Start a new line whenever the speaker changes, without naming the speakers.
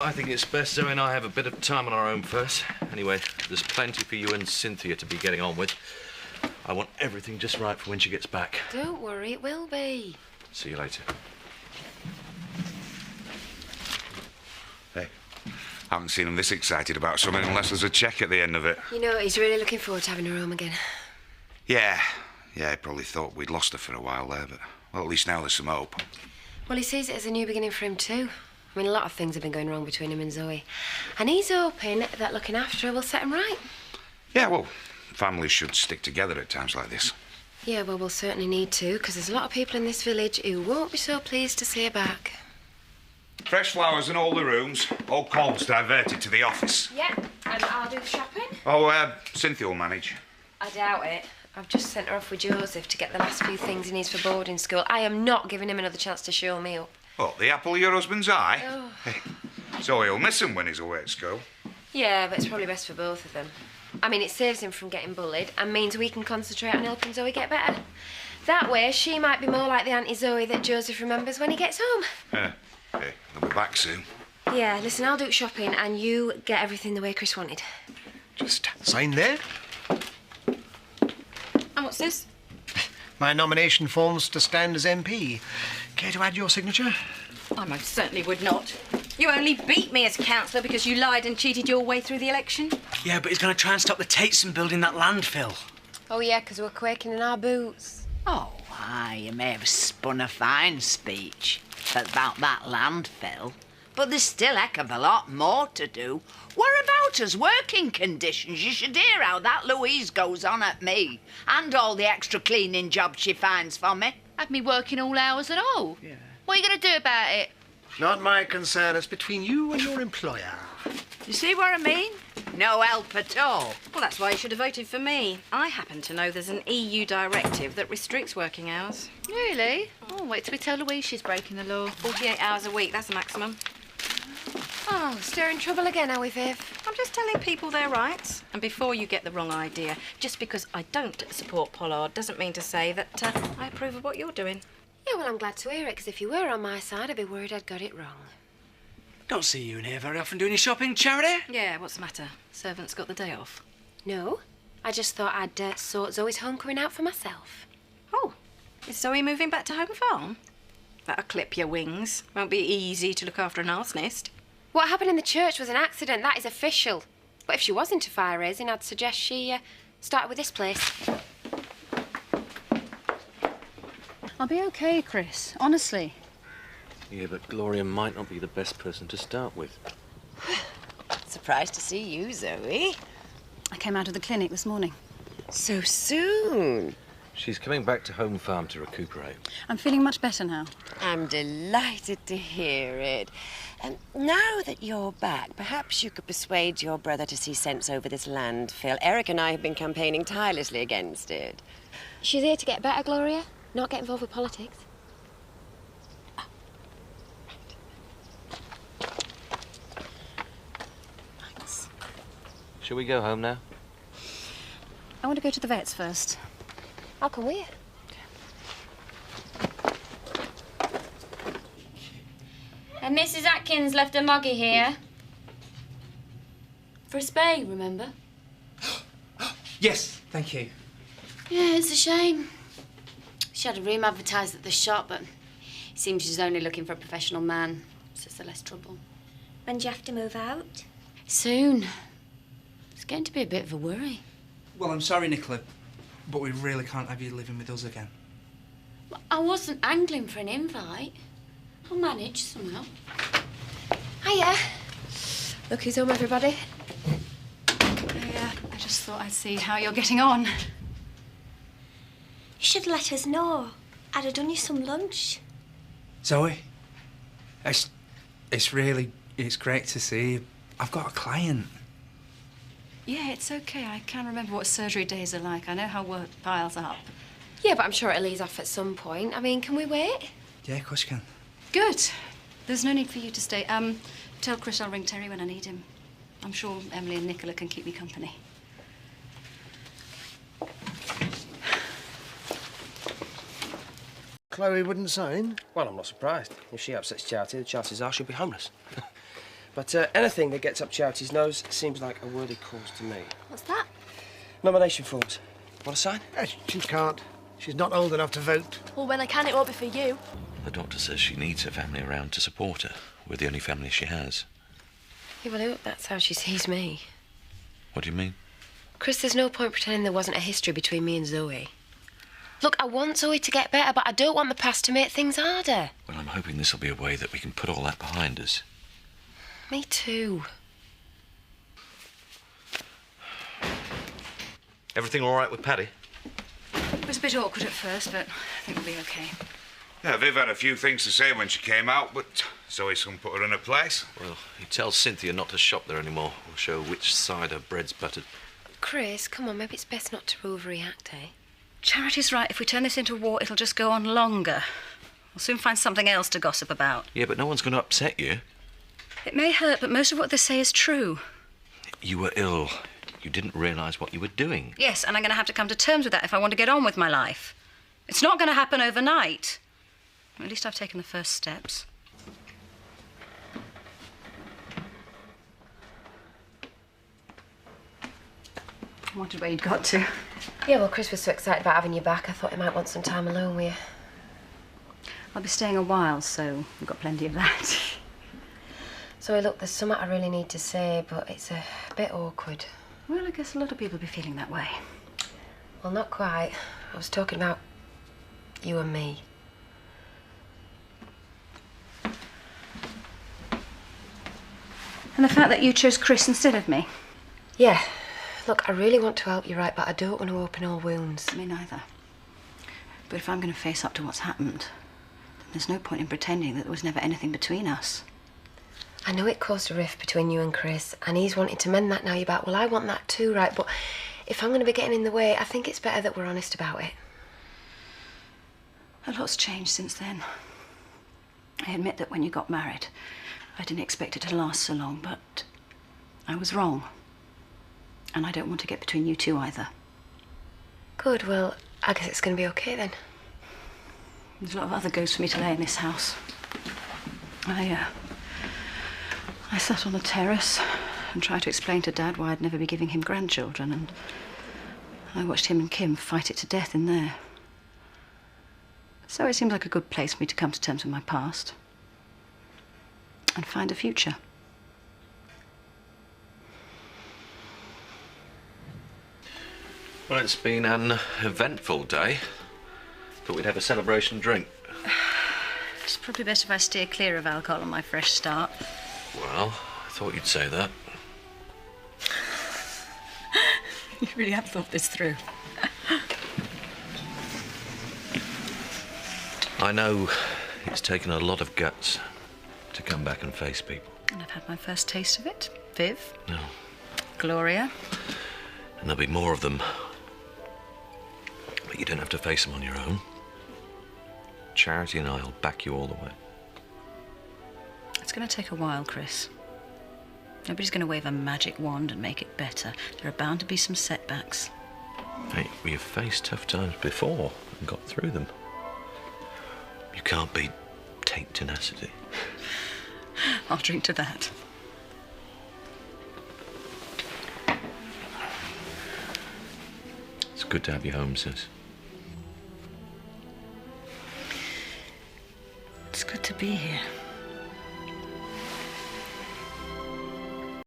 I think it's best Zoe and I have a bit of time on our own first. Anyway, there's plenty for you and Cynthia to be getting on with. I want everything just right for when she gets back.
Don't worry, it will be.
See you later.
Hey, I haven't seen him this excited about something unless there's a cheque at the end of it.
You know, he's really looking forward to having her home again.
Yeah, he probably thought we'd lost her for a while there, but, well, at least now there's some hope.
Well, he sees it as a new beginning for him too. I mean, a lot of things have been going wrong between him and Zoe. And he's hoping that looking after her will set him right.
Yeah, well, families should stick together at times like this.
Yeah, well, we'll certainly need to, because there's a lot of people in this village who won't be so pleased to see her back.
Fresh flowers in all the rooms, all calls diverted to the office.
Yeah, and I'll do the shopping.
Oh, Cynthia will manage.
I doubt it. I've just sent her off with Joseph to get the last few things he needs for boarding school. I am not giving him another chance to show me up.
What, the apple of your husband's eye?
Oh.
Hey, so he'll miss him when he's away at school.
Yeah, but it's probably best for both of them. I mean, it saves him from getting bullied and means we can concentrate on helping Zoe get better. That way, she might be more like the Auntie Zoe that Joseph remembers when he gets home.
Hey, he'll be back soon.
Yeah, listen, I'll do shopping and you get everything the way Chris wanted.
Just sign there.
And what's this?
My nomination forms to stand as MP. Care to add your signature?
I most certainly would not. You only beat me as councillor because you lied and cheated your way through the election.
Yeah, but he's going to try and stop the Tates from building that landfill.
Oh, yeah, because we're quaking in our boots.
Oh, aye, you may have spun a fine speech about that landfill, but there's still a heck of a lot more to do. What about us working conditions? You should hear how that Louise goes on at me, and all the extra cleaning jobs she finds for me.
Have me working all hours and all? Yeah. What are you going to do about it?
Not my concern. It's between you and your employer.
You see what I mean? No help at all.
Well, that's why you should have voted for me. I happen to know there's an EU directive that restricts working hours.
Really? Oh, wait till we tell Louise she's breaking the law.
48 hours a week, that's the maximum.
Oh, stirring trouble again, are we, Viv?
I'm just telling people their rights. And before you get the wrong idea, just because I don't support Pollard doesn't mean to say that I approve of what you're doing.
Yeah, well, I'm glad to hear it, because if you were on my side, I'd be worried I'd got it wrong.
Don't see you in here very often doing your shopping, Charity.
Yeah, what's the matter? Servants got the day off.
No, I just thought I'd sort Zoe's homecoming out for myself.
Oh, is Zoe moving back to home farm? That'll clip your wings. Won't be easy to look after an arsonist.
What happened in the church was an accident, that is official. But if she was into fire raising, I'd suggest she started with this place.
I'll be okay, Chris, honestly.
Yeah, but Gloria might not be the best person to start with.
Surprised to see you, Zoe.
I came out of the clinic this morning.
So soon.
She's coming back to home farm to recuperate.
I'm feeling much better now.
I'm delighted to hear it. Now that you're back, perhaps you could persuade your brother to see sense over this landfill. Eric and I have been campaigning tirelessly against it.
She's here to get better, Gloria, not get involved with politics.
Thanks.
Shall we go home now?
I want to go to the vet's first.
I'll come with you.
And Mrs. Atkins left a muggy here. For a spay, remember?
Yes, thank you.
Yeah, it's a shame. She had a room advertised at the shop, but it seems she's only looking for a professional man, so it's the less trouble.
When do you have to move out?
Soon. It's getting to be a bit of a worry.
Well, I'm sorry, Nicola, but we really can't have you living with us again.
Well, I wasn't angling for an invite. I'll manage somehow.
Hiya. Look who's home, everybody.
I just thought I'd see how you're getting on.
You should let us know. I'd have done you some lunch.
Zoe, it's great to see you. I've got a client.
Yeah, it's okay. I can't remember what surgery days are like. I know how work piles up.
Yeah, but I'm sure it'll ease off at some point. I mean, can we wait?
Yeah, of course you can.
Good. There's no need for you to stay. Tell Chris I'll ring Terry when I need him. I'm sure Emily and Nicola can keep me company.
Chloe wouldn't sign?
Well, I'm not surprised. If she upsets Charity, the chances are she'll be homeless. But anything that gets up Charity's nose seems like a worthy cause to me.
What's that?
Nomination forms. Want to sign?
She can't. She's not old enough to vote.
Well, when I can, it won't be for you.
The doctor says she needs her family around to support her. We're the only family she has.
Yeah, well, I hope that's how she sees me.
What do you mean?
Chris, there's no point pretending there wasn't a history between me and Zoe. Look, I want Zoe to get better, but I don't want the past to make things harder.
Well, I'm hoping this will be a way that we can put all that behind us.
Me too.
Everything all right with Paddy?
It was a bit awkward at first, but I think we'll be okay.
Yeah, Viv had a few things to say when she came out, but Zoe soon put her in her place.
Well, he tells Cynthia not to shop there anymore. We'll show which side her bread's buttered.
Chris, come on, maybe it's best not to overreact, eh?
Charity's right. If we turn this into a war, it'll just go on longer. We'll soon find something else to gossip about.
Yeah, but no one's going to upset you.
It may hurt, but most of what they say is true.
You were ill. You didn't realise what you were doing.
Yes, and I'm going to have to come to terms with that if I want to get on with my life. It's not going to happen overnight. At least I've taken the first steps. I wondered where you'd got to.
Yeah, well, Chris was so excited about having you back, I thought he might want some time alone with you.
I'll be staying a while, so we've got plenty of that.
So, look, there's something I really need to say, but it's a bit awkward.
Well, I guess a lot of people will be feeling that way.
Well, not quite. I was talking about you and me.
And the fact that you chose Chris instead of me?
Yeah. Look, I really want to help you, right, but I don't want to open all wounds.
Me neither. But if I'm going to face up to what's happened, then there's no point in pretending that there was never anything between us.
I know it caused a rift between you and Chris, and he's wanting to mend that now. You're back. Well, I want that too, right? But if I'm going to be getting in the way, I think it's better that we're honest about it.
A lot's changed since then. I admit that when you got married, I didn't expect it to last so long, but I was wrong. And I don't want to get between you two either.
Good, well, I guess it's going to be okay then.
There's a lot of other ghosts for me to lay in this house. I sat on the terrace and tried to explain to Dad why I'd never be giving him grandchildren, and I watched him and Kim fight it to death in there. So it seems like a good place for me to come to terms with my past and find a future.
Well, it's been an eventful day. Thought we'd have a celebration drink.
It's probably best if I steer clear of alcohol on my fresh start.
Well, I thought you'd say that.
You really have thought this through.
I know it's taken a lot of guts to come back and face people.
And I've had my first taste of it. Viv.
No.
Gloria.
And there'll be more of them. But you don't have to face them on your own. Charity and I'll back you all the way.
It's going to take a while, Chris. Nobody's going to wave a magic wand and make it better. There are bound to be some setbacks.
Hey, we've faced tough times before and got through them. You can't beat Tate tenacity.
I'll drink to that.
It's good to have you home, sis.
It's good to be here.